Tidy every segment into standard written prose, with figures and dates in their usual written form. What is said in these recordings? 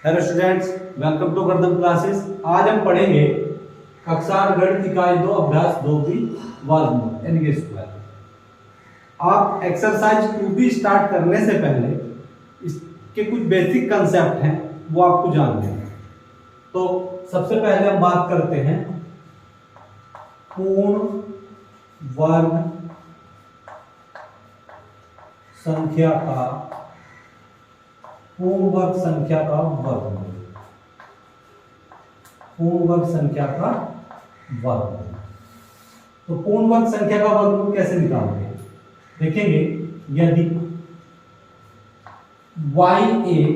Hello students, welcome to गर्दन classes. आज हम पढ़ेंगे कक्षा 8 गणित इकाई 2 अभ्यास 2 की वर्गमूल यानी कि स्क्वायर। आप एक्सरसाइज 2b स्टार्ट करने से पहले इसके कुछ बेसिक कंसेप्ट हैं वो आपको जानने हैं। तो सबसे पहले हम बात करते हैं पूर्ण वर्ग संख्या का पूर्ण वर्ग संख्या का वर्गमूल। पूर्ण वर्ग संख्या का वर्गमूल। तो पूर्ण वर्ग संख्या का वर्गमूल कैसे निकालते हैं देखेंगे। यदि y एक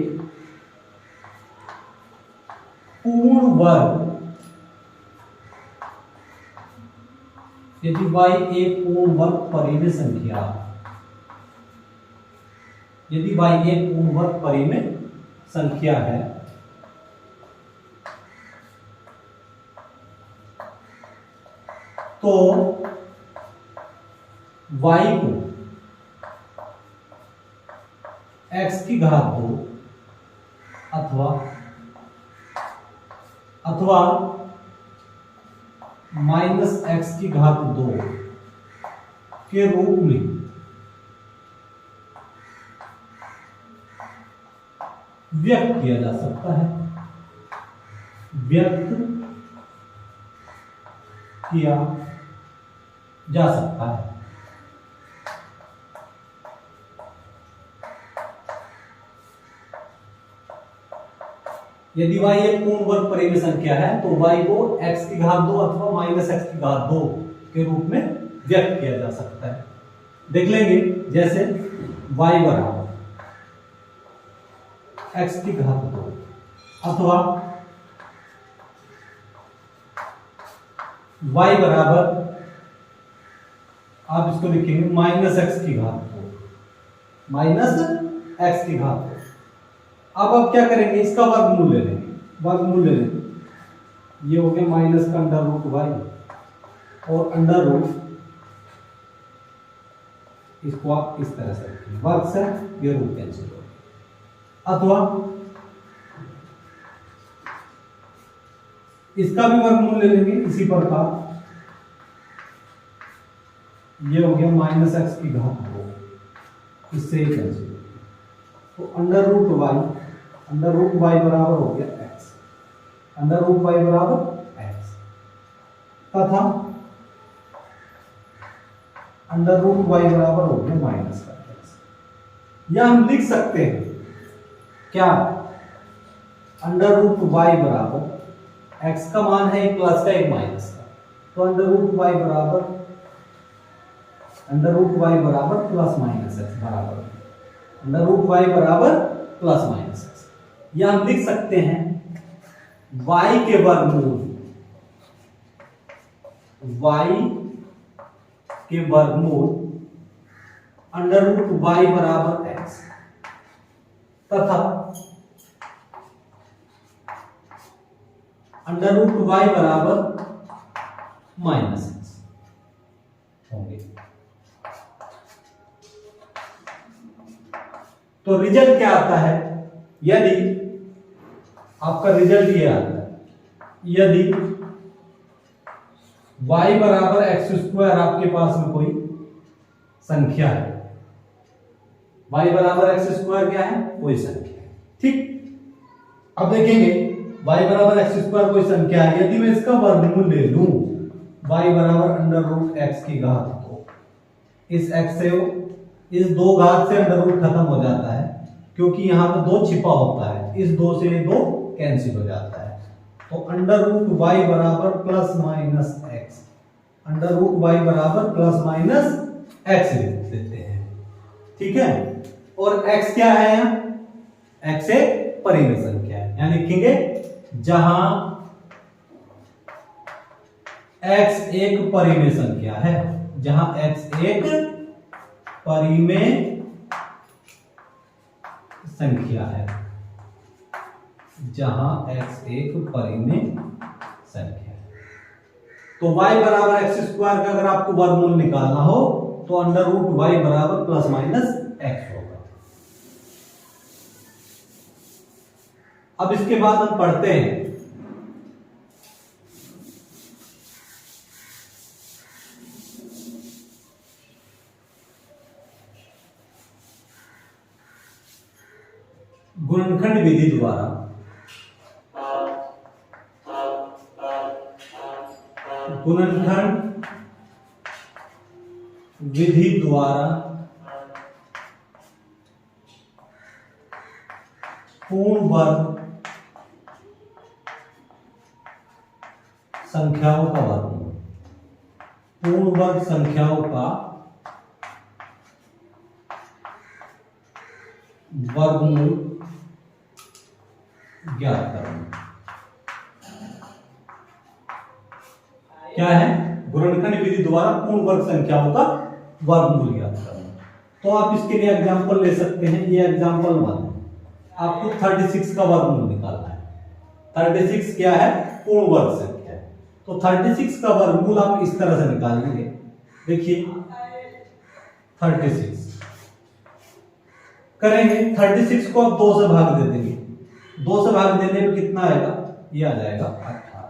पूर्ण वर्ग परिमेय संख्या, यदि y एक पूर्ण वर्ग परिमेय संख्या है तो y को x की घात 2 अथवा माइनस x की घात 2 के रूप में व्यक्त किया जा सकता है, व्यक्त किया जा सकता है। यदि y एक पूर्ण वर्ग परिमेय संख्या है तो y को x की घात 2 अथवा माइनस x की घात 2 के रूप में व्यक्त किया जा सकता है। देख लेंगे, जैसे y बराबर x की घात 2 अथवा y बराबर, आप इसको लिखेंगे माइनस x की घात 2, माइनस x की घात 2। अब आप क्या करेंगे, इसका वर्गमूल ले लेंगे, वर्गमूल ले लेंगे। ये हो गया माइनस का अंडर रूट y और अंडर रूट, इसको आप इस तरह से रखेंगे, वर्ग से ये रूट कैंसिल हो, अथवा इसका भी वर्गमूल ले लेंगे इसी प्रकार। ये हो गया माइनस एक्स की घात 2, इससे ही कैंसिल। तो अंडर रूट y बराबर हो गया x, अंडर रूट y बराबर x तथा अंडर रूट y बराबर हो गया माइनस का x। या हम लिख सकते हैं क्या, अंडर रूट y बराबर x का मान है एक प्लस का एक माइनस का, तो अंडर रूट y बराबर प्लस माइनस x बराबर, अंडर रूट y बराबर प्लस माइनस x। या हम लिख सकते हैं y के वर्गमूल अंडर रूट y बराबर x तथा अंडर रूट y बराबर माइनस एक्स होंगे। तो रिजल्ट क्या आता है, यदि आपका रिजल्ट ये आता है, यदि y बराबर एक्स स्क्वायर आपके पास में कोई संख्या है, y बराबर एक्स स्क्वायर क्या है, कोई संख्या है, ठीक। अब देखेंगे y बराबर एक्स स्क्वायर कोई संख्या है, यदि मैं इसका वर्गमूल ले लूं, y बराबर अंडर रूट एक्स की घात 2, इस x से इस 2 घात से अंडर रूट खत्म हो जाता है क्योंकि यहां पे 2 छिपा होता है, इस 2 से 2 कैंसिल हो जाता है। तो अंडर रूट y बराबर plus minus x, under root y बराबर प्लस माइनस x लिख देते हैं, ठीक है। और x क्या है, यहाँ x एक परिमेय संख्या है, यहां लिखेंगे जहां x एक परिमेय संख्या है, जहां x एक परिमेय संख्या है, जहां x एक परिमेय संख्या है। तो y बराबर एक्स स्क्वायर का अगर आपको वर्गमूल निकालना हो तो अंडर रूट y बराबर प्लस माइनस x होगा। अब इसके बाद हम पढ़ते हैं गुणनखंड विधि द्वारा पूर्ण वर्ग संख्याओं का वर्गमूल, पूर्ण वर्ग संख्याओं का वर्गमूल ज्ञात करना। क्या है? गुणनखंड विधि द्वारा पूर्ण वर्ग संख्याओं का वर्गमूल ज्ञात करना। तो आप इसके लिए एग्जांपल ले सकते हैं। ये एग्जांपल 1 है, आपको 36 का वर्गमूल निकालना है। 36 क्या है? पूर्ण वर्ग संख्या है। तो 36 का वर्गमूल आप इस तरह से निकालेंगे। देखिए 36 करेंगे, 36 को आप 2 से भाग दे देंगे। 2 से भाग देने में कितना आएगा? ये आ जाएगा 18।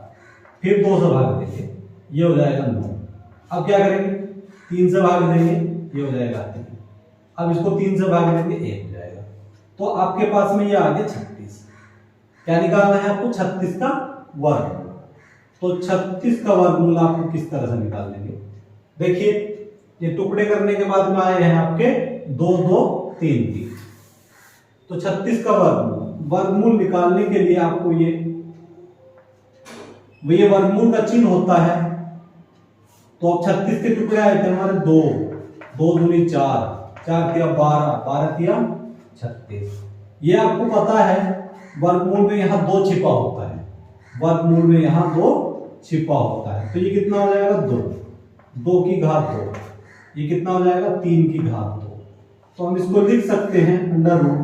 फिर 2 से भाग देंगे, ये हो जाएगा 9। अब क्या करेंगे? 3 से भाग देंगे, ये हो जाएगा 3। अब इसको 3 से भाग देंगे, 1 हो जाएगा। तो आपके पास में ये आ गया 36। क्या निकालना है आपको? 36 का वर्गमूल। तो 36 का वर्गमूल आपको किस तरह से निकाल लेंगे? देखिए ये टुकड़े करने के बाद में आए हैं आपके 2 2 3 3। तो 36 का वर्गमूल निकालने के लिए आपको ये वर्गमूल का चिन्ह होता है। तो अब 36 के टुकड़े आए थे हमारे 2 2 दूनी 4, 4 तिया 12, 12 तिया 36। ये आपको पता है वर्गमूल में यहाँ 2 छिपा होता है, वर्गमूल में यहाँ 2 छिपा होता है। तो ये कितना हो जाएगा? 2, 2 की घात 2। ये कितना हो जाएगा? 3 की घात 2। तो हम इसको लिख सकते हैं अंडर रूट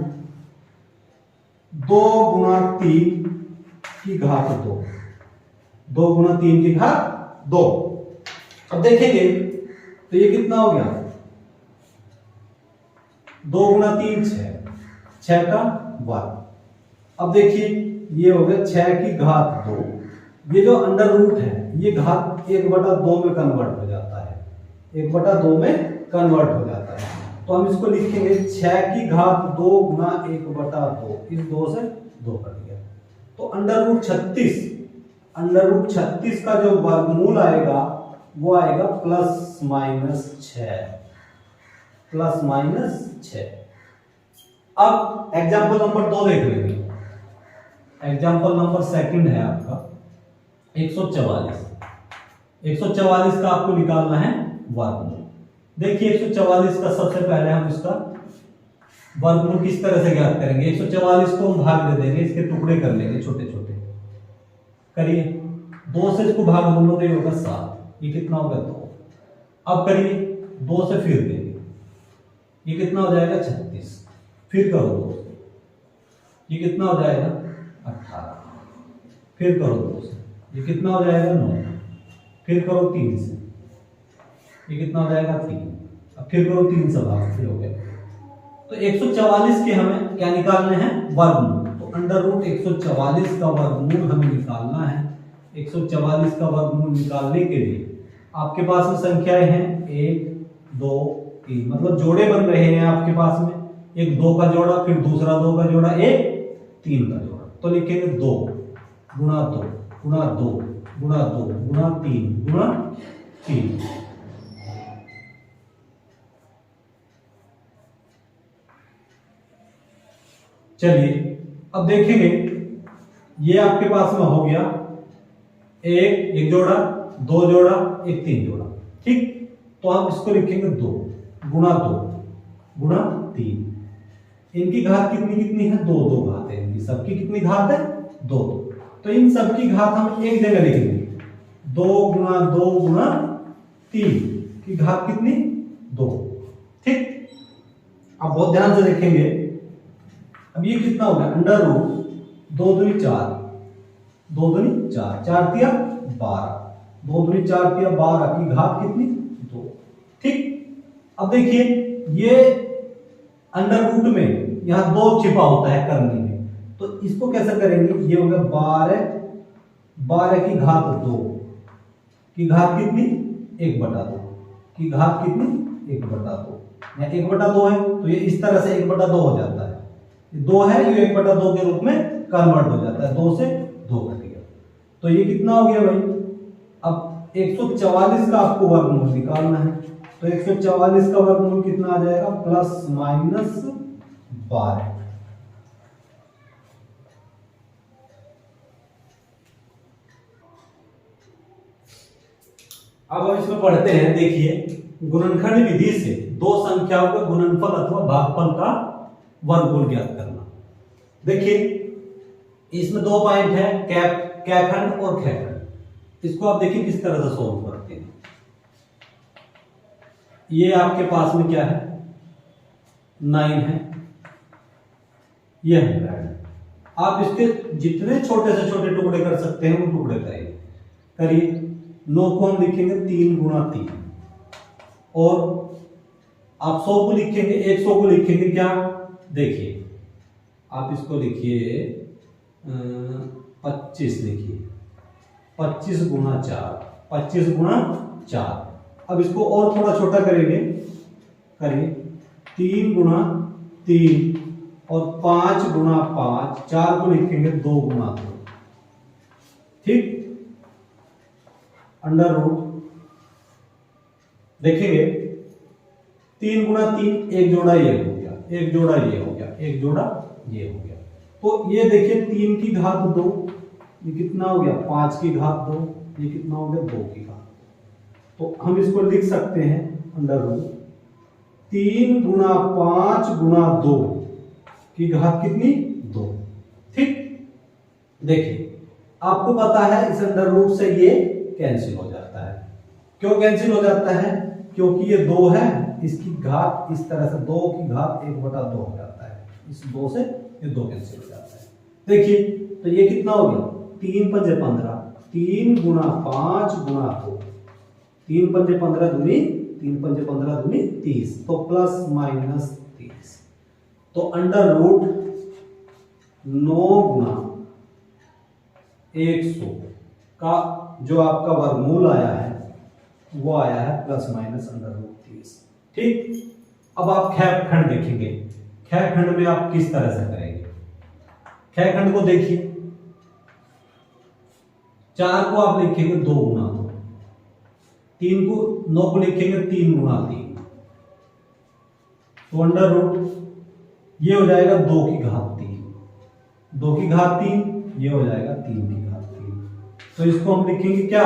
2 गुणा 3 की घात 2, 2 गुणा 3 की घात 2। अब देखेंगे तो ये कितना हो गया? 2 गुणा 3 6 का वर्ग। अब देखिए ये हो गया 6 की घात 2। ये जो अंडर रूट है ये घात 1/2 में कन्वर्ट हो जाता है, 1/2 में कन्वर्ट हो जाता है। तो हम इसको लिखेंगे 6 की घात 2 गुणा 1/2। इस 2 से 2 कट गया। तो अंडर रूट 36 का जो वर्गमूल आएगा वो आएगा ±6, ±6। अब एग्जाम्पल नंबर 2 देख लेंगे। एग्जाम्पल नंबर 2 है आपका 144। 144 का आपको निकालना है वर्गमूल। देखिए 144 का सबसे पहले हम इसका वर्गमूल किस तरह से ज्ञात करेंगे? 144 को हम भाग दे देंगे, इसके टुकड़े कर लेंगे छोटे छोटे। करिए 2 से इसको भाग दूंगा तो ये होगा 7। ये कितना होगा? 2। अब करिए 2 से फिर देंगे, ये कितना हो जाएगा? 36। फिर करो 2 से, ये कितना हो जाएगा? 18। फिर करो 2 से, ये कितना हो जाएगा? 9। फिर करो 3 से, ये कितना हो जाएगा? 3। अब फिर करो 3 से भाग, फिर हो गया। तो 144 के हमें क्या निकालने हैं? वर्गमूल। तो अंडर रूट 144 का वर्गमूल हमें निकालना है। 144 का वर्गमूल निकालने के लिए आपके पास में संख्याएं हैं 1 2 3, मतलब जोड़े बन रहे हैं आपके पास में। एक 2 का जोड़ा, फिर दूसरा 2 का जोड़ा, एक 3 का जोड़ा। तो लिखेंगे 2 गुणा 2 गुणा 2 गुणा 2 गुणा 3 गुणा 3। चलिए अब देखेंगे ये आपके पास में हो गया एक जोड़ा, 2 जोड़ा, एक 3 जोड़ा। ठीक, तो आप इसको लिखेंगे 2 गुणा 2 गुणा 3। इनकी घात कितनी कितनी है? 2 2 घात है इनकी, सबकी कितनी घात है? 2 2। तो इन सबकी घात हम एक जगह लिखेंगे, 2 गुणा 2 गुणा 3 की घात कितनी? 2। ठीक, अब बहुत ध्यान से देखेंगे। अब ये कितना हो गया? अंडर रूट 2 दूनी 4, 2 दूनी 4, 4 तिया 12, 2 दूनी 4 तिया 12 की घात कितनी? 2। ठीक, अब देखिए ये अंडर रूट में यहाँ 2 छिपा होता है करने में, तो इसको कैसे करेंगे, ये हो गया 12, 12 की घात 2 की घात कितनी 1/2 की घात कितनी 1/2 या 1/2 है, तो ये इस तरह से 1/2 हो जाता है, 2 है ये 1/2 के रूप में कन्वर्ट हो जाता है, 2 से 2 कट गया। तो ये कितना हो गया भाई, अब 144 का आपको वर्गमूल निकालना है, तो 144 का वर्गमूल कितना आ जाएगा ±12। अब हम इसमें पढ़ते हैं, देखिए गुणनखंड विधि से दो संख्याओं का गुणनफल अथवा भागफल का वर्गमूल ज्ञात करना। देखिए इसमें 2 पॉइंट है, कैखंड और खैखंड। इसको आप देखिए किस तरह से सोल्व करते हैं। ये आपके पास में क्या है 9 है, ये 100 है। आप इसके जितने छोटे से छोटे टुकड़े कर सकते हैं वो टुकड़े करिए। 9 को हम लिखेंगे 3 गुणा 3, और आप 100 को लिखेंगे, 100 को लिखेंगे क्या, देखिए आप इसको लिखिए 25 लिखिए, 25 गुणा 4, 25 गुणा 4। अब इसको और थोड़ा छोटा करेंगे, करिए 3 गुणा 3 और 5 गुणा 5, 4 को लिखेंगे 2 गुणा 2, ठीक, अंडर रूट। देखेंगे 3 गुणा 3, एक जोड़ा ये हो गया, एक जोड़ा ये हो गया, एक जोड़ा ये हो गया। तो ये देखिए 3 की घात 2, ये कितना हो गया 5 की घात 2, ये कितना हो गया 2 की घात। तो हम इसको लिख सकते हैं अंडर रूट 3 गुणा 5 गुणा 2 की घात कितनी 2, ठीक। देखिए आपको पता है इस अंडर रूट से ये कैंसिल हो जाता है। क्यों कैंसिल हो जाता है, क्योंकि ये 2 है, इसकी घात इस तरह से 2 की घात 1/2 हो जाता है, इस 2 से ये 2 कैंसिल हो जाता है। देखिए तो ये कितना हो गया 3 पंजे 15, 3 गुणा 5 गुणा 2, 3 पंजे 15 दूनी, 3 पंजे 15 दूनी 30, तो ±30। तो अंडर रूट 9 गुणा 100 का जो आपका वर्गमूल आया है वो आया है ±√30, ठीक। अब आप खैखंड देखेंगे, खैखंड में आप किस तरह से करेंगे। खैखंड को देखिए, 4 को आप लिखेंगे 2 गुणा 2, 3 को 9 को लिखेंगे 3 गुणा 3, तो अंडर रूट ये हो जाएगा 2 की घात 3, 2 की घात 3, ये हो जाएगा 3 की घात 3। तो इसको हम लिखेंगे क्या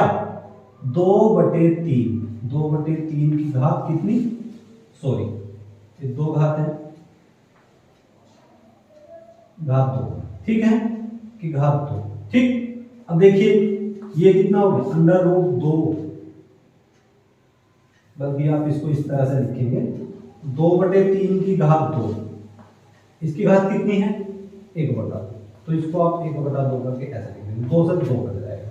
2/3, 2/3 की घात कितनी, सॉरी ये 2 घात है, घात 2, ठीक है, कि घात 2, ठीक। अब देखिए ये कितना हो गया अंडर रूट 2, बल्कि आप इसको इस तरह से लिखेंगे 2/3 की घात 2, इसकी घात कितनी है 1/2, तो इसको आप 1/2 करके ऐसे लिखेंगे, 2 से 2 कट जाएगा।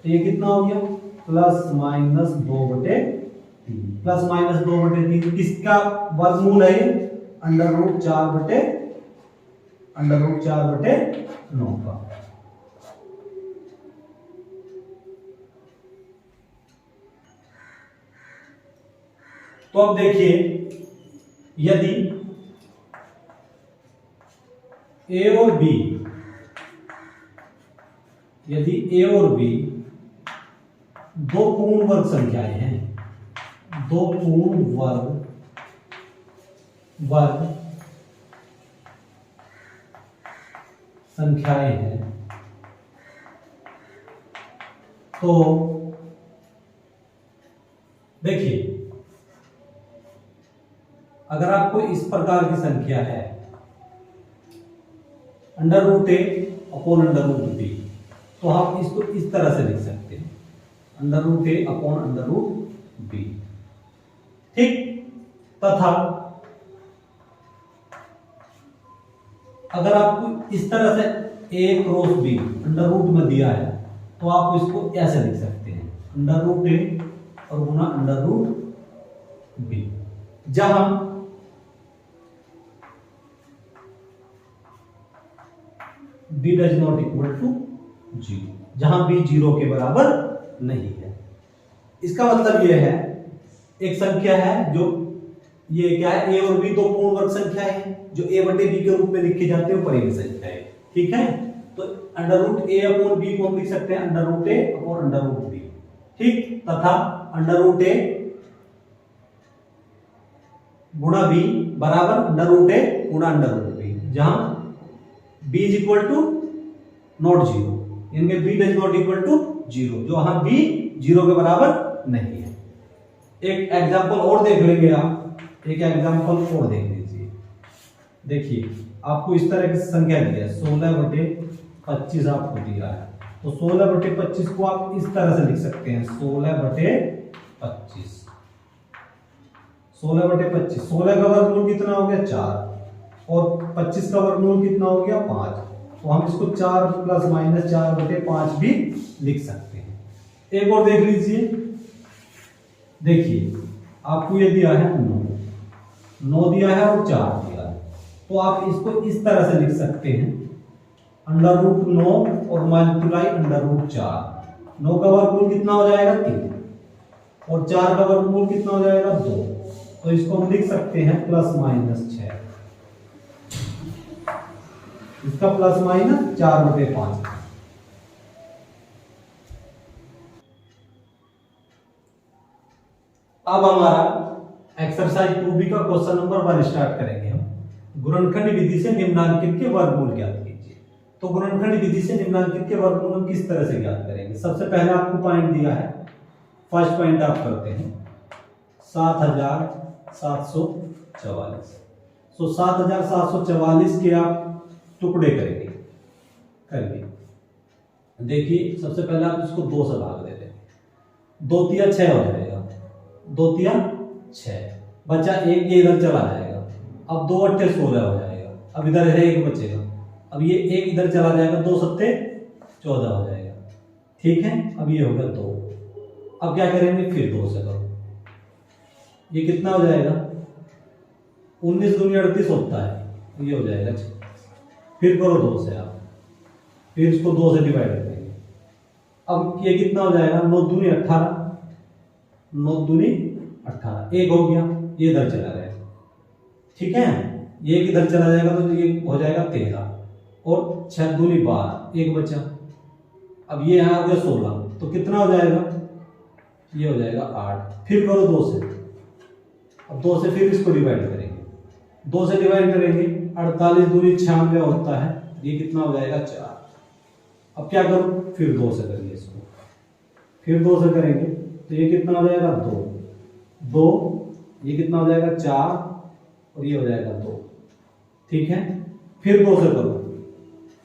तो ये कितना हो गया ±2/3, ±2/3 किसका वर्गमूल है ये √4/9 का। तो अब देखिए यदि ए और बी, यदि ए और बी 2 पूर्ण वर्ग संख्याएं हैं, 2 पूर्ण वर्ग संख्याएं हैं, तो देखिए अगर आपको इस प्रकार की संख्या है √a/√b, तो आप इसको इस तरह से लिख सकते हैं √a/√b, ठीक। तथा अगर आपको इस तरह से a cross b under root में दिया है, तो आप इसको ऐसे लिख सकते हैं √a और गुना √b, जहां b does not equal to 0, जहां b 0 के बराबर नहीं है। इसका मतलब यह है एक संख्या है जो ये क्या है, a और b दो पूर्ण वर्ग संख्याएं हैं जो a बटे b के रूप में लिखी जाती है परिमेय संख्याएं, ठीक है। तो under root a upon b को हम लिख सकते हैं under root a upon under root b, ठीक, तथा अंडर रूट a गुणा b बराबर अंडर रूट a गुणा अंडर रूट b, जहां b is equal to not 0, इनके b does not equal to 0, जो वहां b 0 के बराबर नहीं है। एक एग्जांपल और देख लेंगे आप, एक एग्जांपल और देख लीजिए। देखिए आपको इस तरह की संख्या दी है 16 बटे 25 आपको दिया है, तो 16 बटे 25 को आप इस तरह से लिख सकते हैं 16 बटे 25, 16 बटे 25, 16 का वर्गमूल कितना हो गया 4 और 25 का वर्गमूल कितना हो गया 5, तो हम इसको 4 प्लस माइनस 4 बटे 5 भी लिख सकते हैं। एक और देख लीजिए, देखिए आपको ये दिया है 9 दिया है और 4 दिया है, तो आप इसको इस तरह से लिख सकते हैं अंडर रूट 9 और मल्टीप्लाई अंडर रूट 4, 9 का वर्गमूल कितना हो जाएगा 3 और 4 का वर्गमूल कितना हो जाएगा 2, तो इसको हम लिख सकते हैं प्लस माइनस 6, इसका प्लस माइनस 4 बटे 5। अब हमारा एक्सरसाइज 2B का क्वेश्चन नंबर 1 स्टार्ट करेंगे हम। गुणनखंड विधि से निम्नांकित के वर्गमूल ज्ञात कीजिए। तो गुणनखंड विधि से निम्नांकित के वर्गमूल हम किस तरह से ज्ञात करेंगे? सबसे पहले आपको पॉइंट दिया है, फर्स्ट पॉइंट आप करते हैं 7744, तो 7744 के आप टुकड़े करेंगे। देखिए सबसे पहले आप इसको 2 से भाग देते हैं, 2 तिया 6 हो जाएगा, 2 तिया 6, बचा 1 ये इधर चला जाएगा, अब 2 अट्ठे 16 हो जाएगा, अब इधर है 1 बचेगा, अब ये 1 इधर चला जाएगा, 2 सत्ते 14 हो जाएगा, ठीक है। अब ये हो गया 2, अब क्या करेंगे फिर 2 से करो, ये कितना हो जाएगा 19 दूनी 38 होता है, ये हो जाएगा 6, फिर करो 2 से आप, फिर इसको 2 से डिवाइड करेंगे, अब ये कितना हो जाएगा 9 दूनी 18, 9 दूनी 18, 1 हो गया, ये इधर चला जाएगा, ठीक है, ये इधर चला जाएगा तो ये हो जाएगा 13 और 6 दूनी 12, 1 बचा, अब ये यहाँ हो गया 16, तो कितना हो जाएगा, ये हो जाएगा 8, फिर करो 2 से, अब 2 से फिर इसको डिवाइड करेंगे, 2 से डिवाइड करेंगे 48 दूनी 96 होता है, ये कितना हो जाएगा 4, अब क्या करो फिर 2 से करिए इसको, फिर 2 से करेंगे तो ये कितना हो जाएगा 2, ये कितना हो जाएगा 4 और ये हो जाएगा 2, ठीक है। फिर 2 से करो,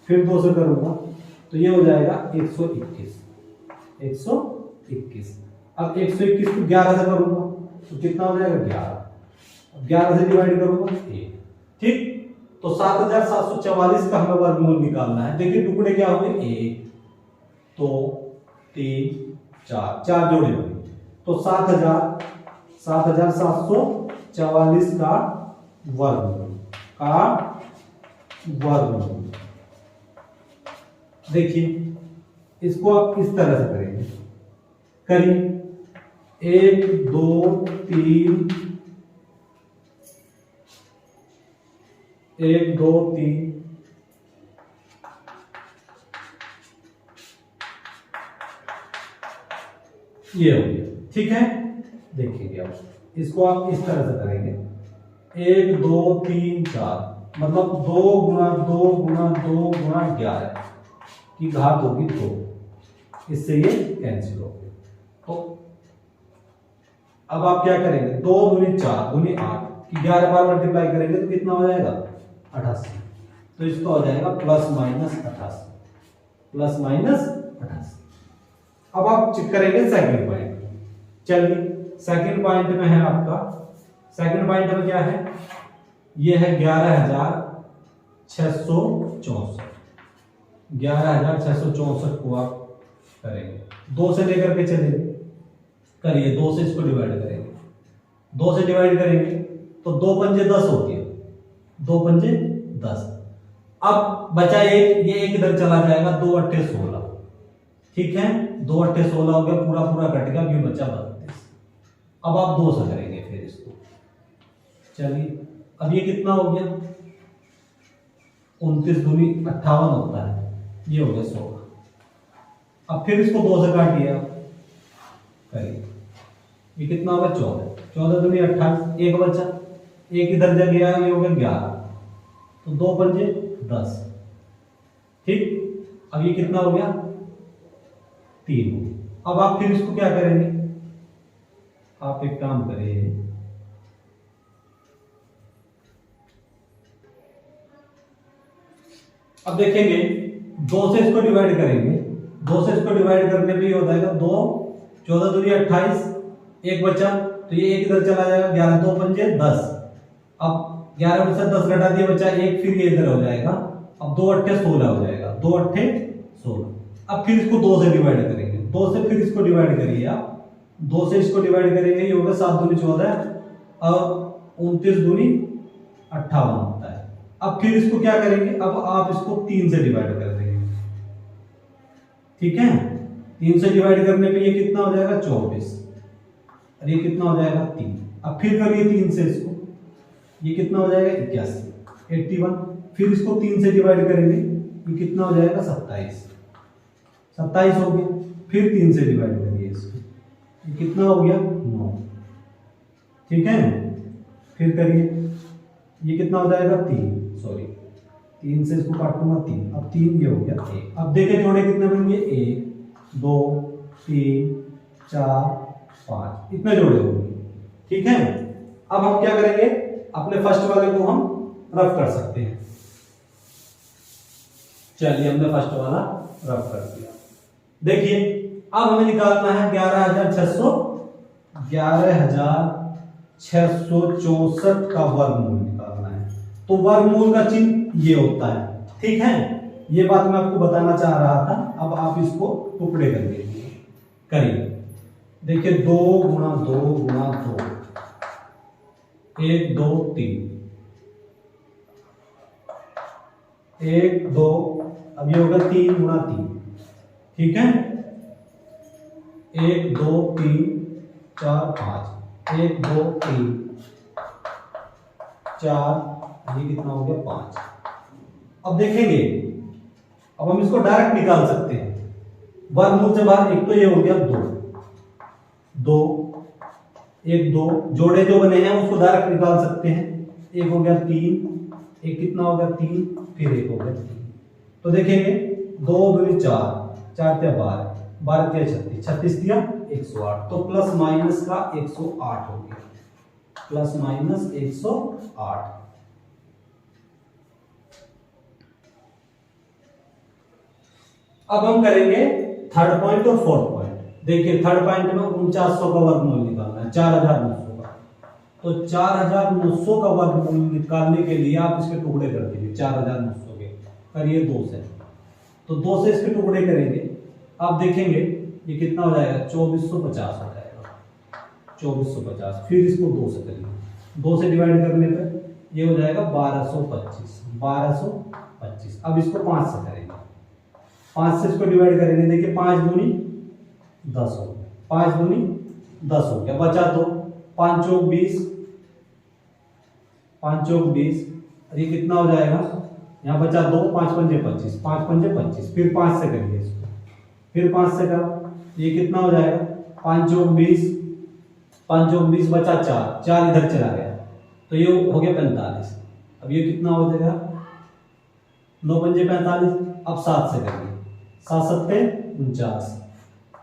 फिर 2 से करूंगा तो ये हो जाएगा 121, अब 121 को 11 से करूंगा तो कितना हो जाएगा 11, 11 से डिवाइड करूंगा 1, ठीक। तो 7744 का हमें वर्गमूल निकालना है। देखिए टुकड़े क्या हुए 1 2 3 4 जोड़े हुए, तो 7744 का वर्गमूल देखिए इसको आप इस तरह से करेंगे, करिए 1 2 3 1 2 3 ये हो गया, ठीक है। देखिए आप इसको आप इस तरह से करेंगे 1 2 3 4, मतलब 2 गुणा 2 गुणा 2 गुणा 11 की घात होगी 2, इससे ये कैंसिल हो गया। तो अब आप क्या करेंगे 2 दूनी 4 दूनी 8 की 11 बार मल्टीप्लाई करेंगे तो कितना हो जाएगा 88, तो इसका हो जाएगा प्लस माइनस 88। अब आप चेक करेंगे सेकंड पॉइंट, चलिए सेकंड पॉइंट में है आपका, सेकंड पॉइंट में क्या है, ये है 11,664 को आप करेंगे 2 से लेकर के चलेंगे, करिए 2 से इसको डिवाइड करेंगे, 2 से डिवाइड करेंगे तो 2 पंजे 10 हो गया, 2 पंजे 10, अब बचा एक, ये एक इधर चला जाएगा, 2 अट्ठे 16, ठीक है, 2 अट्ठे 16 हो गया, पूरा पूरा कट गया, ये बचा 32। अब आप 2 से करेंगे फिर इसको, चलिए अब ये कितना हो गया, 29 दूनी 58 होता है, ये हो गया 16। अब फिर इसको 2 से काटिए आप, करिए, ये कितना होगा 14, 14 दूनी 28, एक बचा, एक इधर जा गया, ये हो गया 11, तो 2 पंजे 10, ठीक। अब ये कितना हो गया 3। अब आप फिर इसको क्या करेंगे, आप एक काम करिए, अब देखेंगे 2 से इसको डिवाइड करेंगे, 2 से इसको डिवाइड करने पे ये हो जाएगा 2, 14 दूनी 28, एक बचा, तो ये एक इधर चला जाएगा, 11 2 पंजे 10, अब 11 में से 10 घटा दिया, बचा एक, फिर ये इधर हो जाएगा, अब 2 अट्ठे 16 हो जाएगा, 2 अट्ठे 16। अब फिर इसको 2 से डिवाइड करेंगे, 2 से फिर इसको डिवाइड करिए आप, 2 से इसको डिवाइड करेंगे, ये होगा 7 दूनी 14 और 29 दूनी 58 होता है। अब फिर इसको क्या करेंगे, अब आप इसको 3 से डिवाइड कर देंगे, ठीक है, 3 से डिवाइड करने पे ये कितना हो जाएगा 24, और ये कितना हो जाएगा 3। अब फिर करिए 3 से इसको, ये कितना हो जाएगा 81, 81, फिर इसको 3 से डिवाइड करेंगे, ये कितना हो जाएगा 27, 27 हो गया, फिर 3 से डिवाइड करिए इसको, ये कितना हो गया 9, ठीक है, फिर करिए, ये कितना हो जाएगा 3, सॉरी 3 से इसको काटूंगा 3, अब 3 ये हो गया 1। अब देखें जोड़े कितने बनेंगे, 1 2 3 4 5, इतने जोड़े होंगे, ठीक है। अब हम क्या करेंगे, अपने फर्स्ट वाले को हम रफ कर सकते हैं, चलिए हमने फर्स्ट वाला रफ कर दिया। देखिए अब हमें निकालना है 11,664 का वर्गमूल निकालना है, तो वर्गमूल का चिन्ह ये होता है, ठीक है, ये बात मैं आपको बताना चाह रहा था। अब आप इसको टुकड़े कर लीजिए, करिए, देखिए 2 गुणा 2 गुणा 2, 1 2 3, 1 2, अब ये होगा 3 गुणा 3, ठीक है, 1 2 3 4 5, 1 2 3 4, ये कितना हो गया 5। अब देखेंगे, अब हम इसको डायरेक्ट निकाल सकते हैं, वर्गमूल से बाहर, एक तो ये हो गया 2 2, 1 2, जोड़े जो बने हैं उसको डायरेक्ट निकाल सकते हैं, एक हो गया 3, एक कितना हो गया 3, फिर एक हो गया 3, तो देखेंगे 2 2 4, 4 3 12, 12 3 36, 36 दिया 108, तो प्लस माइनस का 108 हो गया, प्लस माइनस 108। अब हम करेंगे थर्ड पॉइंट और फोर्थ पॉइंट। देखिए थर्ड पॉइंट में 4900 का वर्गमूल निकालना है, 4900 का, तो 4900 का वर्गमूल निकालने के लिए आप इसके टुकड़े कर दीजिए, 4900 के करिए 2 से, तो 2 से इसके टुकड़े करेंगे, आप देखेंगे ये कितना हो जाएगा 2450 हो जाएगा, 2450, फिर इसको 2 से करिए, 2 से डिवाइड करने पर ये हो जाएगा 1225, 1225। अब इसको 5 से करेंगे, 5 से इसको डिवाइड करेंगे, देखिए 5 दूनी 10 हो गया, 5 दूनी 10 हो गया, बचा 2, 5 चौक 20, 5 चौक 20, ये कितना हो जाएगा, यहाँ बचा 2, 5 पंजे 25, 5 पंजे 25, फिर 5 से करिए इसको, फिर 5 से करो, ये कितना हो जाएगा 5 चौक 20, 5 चौक 20 बचा 4, 4 इधर चला गया, तो ये हो गया 45। अब ये कितना हो जाएगा 9 पंजे 45, अब 7 से करिए, 7 सत्ते 49,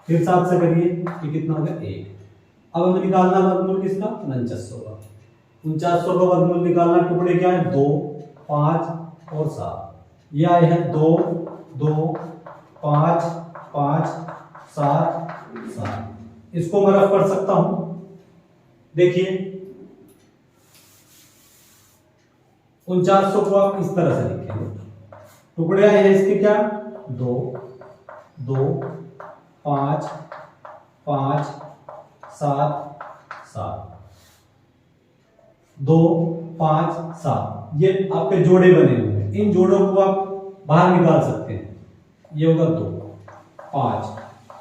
फिर 7 से करिए, ये कितना हो गया 1। अब हमें निकालना वर्गमूल किसका 4900 का, 4900 का वर्गमूल निकालना, टुकड़े क्या है 2 5 और 7, ये आए हैं 2 2 5 5 7 7, इसको मैं रफ कर सकता हूं, देखिए 4900 को आप इस तरह से लिखेंगे, टुकड़े आए हैं इसके क्या 2 2 5 5 7 7, 2 5 7, ये आपके जोड़े बने हुए हैं, हैं, इन जोड़ों को आप बाहर निकाल सकते हैं। ये होगा 2 5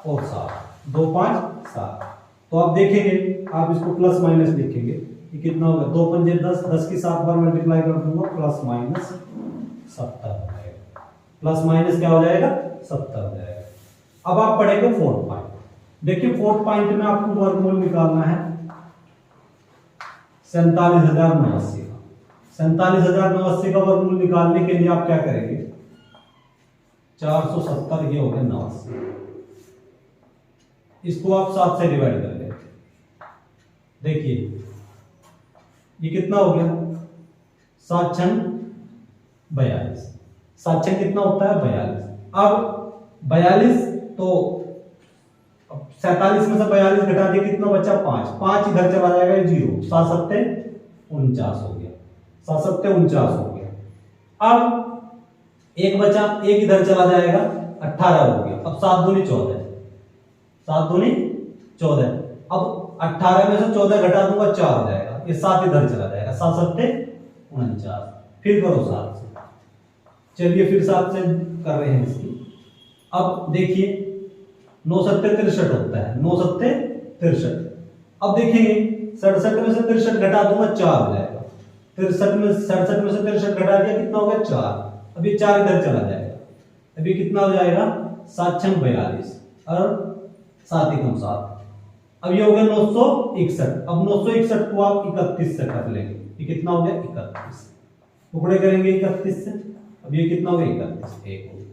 और 7, 2 5 7। तो आप देखेंगे, आप इसको प्लस माइनस लिखेंगे, ये कितना होगा 2 पंजे 10, 10 की 7 बार मल्टीप्लाई कर दूंगा, प्लस माइनस 70 हो जाएगा। प्लस माइनस क्या हो जाएगा 70 हो जाएगा। अब आप पढ़ेंगे फोर्थ पॉइंट। देखिए फोर्थ पॉइंट में आपको वर्गमूल निकालना है 47,089 का। 47,089 का वर्गमूल निकालने के लिए आप क्या करेंगे, 470 ये हो गया 89, इसको आप 7 से डिवाइड कर लेंगे। देखिए ये कितना हो गया 7 छंग 42, 7 छंग कितना होता है 42। अब 42 तो 47 में से 42 घटा दिया, कितना बचा 5, 5 इधर चला जाएगा, 0, 7 सत्ते 49 हो गया, 7 सत्ते 49 हो गया। अब एक बचा, एक इधर चला जाएगा, 18 हो गया। अब 7 दूनी 14, 7 दूनी 14। अब 18 में से 14 घटा दूंगा 4 हो जाएगा, ये 7 इधर चला जाएगा, 7 सत्ते 49। फिर करो 7 से, चलिए फिर 7 से कर रहे हैं इसकी। अब देखिए 9 सत्ते 63 होता है, 9 सत्ते 63। अब देखेंगे 67 में से 63 घटा दूंगा 4 हो जाएगा, 67 में से 63 घटा दिया, कितना हो गया 4। अब ये 4 इधर चला जाएगा, अभी कितना हो जाएगा 7 छंग 42 और 7 एकम 7। अब ये हो गया 961। अब 961 को आप 31 से कर लेंगे, ये कितना हो गया 31, टुकड़े करेंगे 31 से। अब ये कितना हो गया 31, 1 हो गया।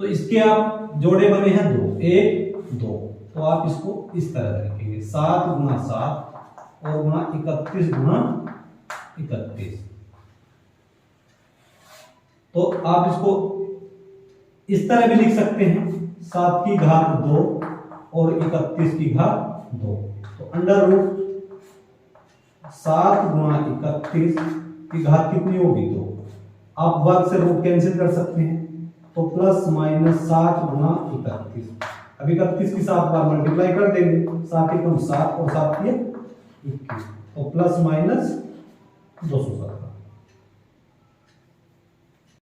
तो इसके आप जोड़े बने हैं 2, 1 2, तो आप इसको इस तरह रखेंगे 7 गुना 7 और गुना 31 गुना 31। तो आप इसको इस तरह भी लिख सकते हैं 7 की घात 2 और 31 की घात 2। तो अंडर रूट 7 गुना 31 की घात कितनी होगी 2। आप वर्ग से रूट कैंसिल कर सकते हैं, तो प्लस माइनस 7 गुना 31। अब 31 की 7 बार मल्टीप्लाई कर देंगे, 7 एकम 7 और 7 की 21, तो प्लस माइनस 270।